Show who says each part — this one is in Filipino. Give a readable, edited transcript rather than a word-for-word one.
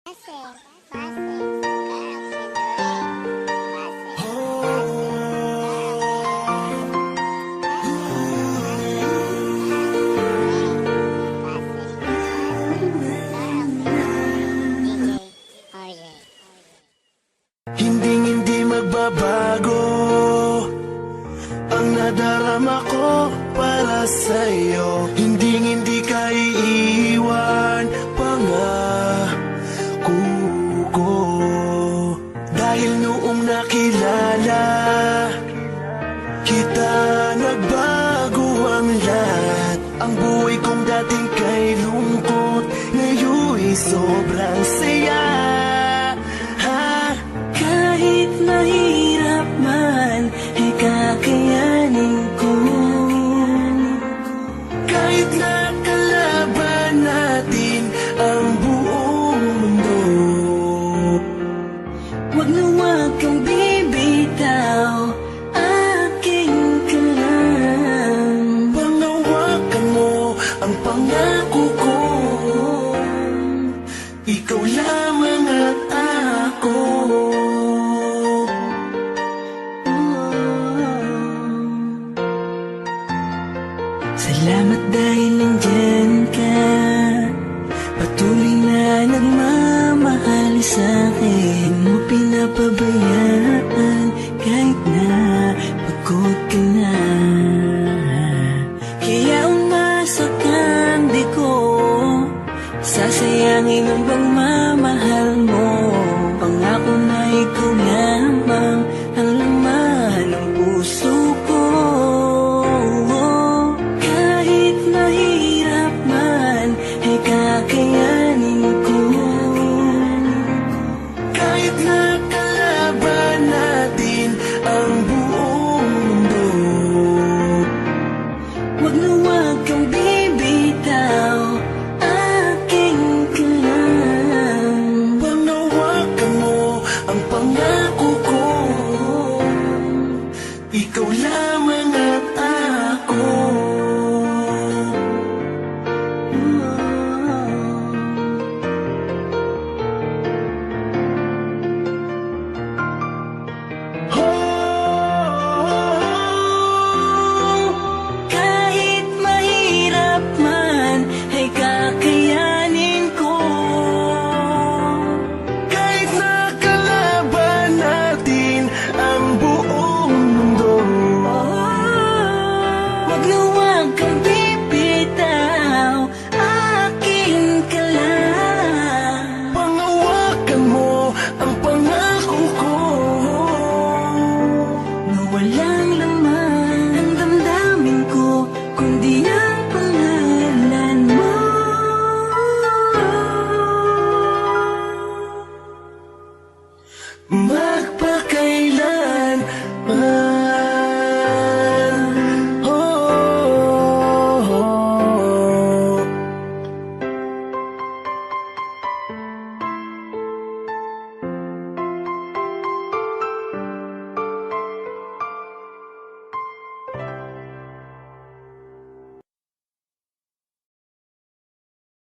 Speaker 1: Base,
Speaker 2: Hindi magbabago ang nadarama ko para sa'yo. Hindi ka iiwan, pangako ko. Dahil noong nakilala kita, nagbago ang lahat. Ang buhay kong dating kay lungkot, ngayon'y sobrang saya.
Speaker 3: Kahit mahirap man, ay kakayanin ko.
Speaker 2: Kahit nakalaban natin ang buong mundo,
Speaker 3: Wag na wag kang bibitaw, aking ka lang.
Speaker 2: pangawakan mo ang pangako ko. Ikaw lamang at ako.
Speaker 3: Salamat dahil nandyan ka, patuloy na nagmamahal sa'kin. Di mo pinapabayaan kahit na pagod ka na. Kaya umasa kang di ko sasayangin ang pagmamahal mo. Pangako na ikaw lamang ang laman ng puso ko. Kahit mahirap man, ay kakayanin ko.
Speaker 2: Kahit nakalaban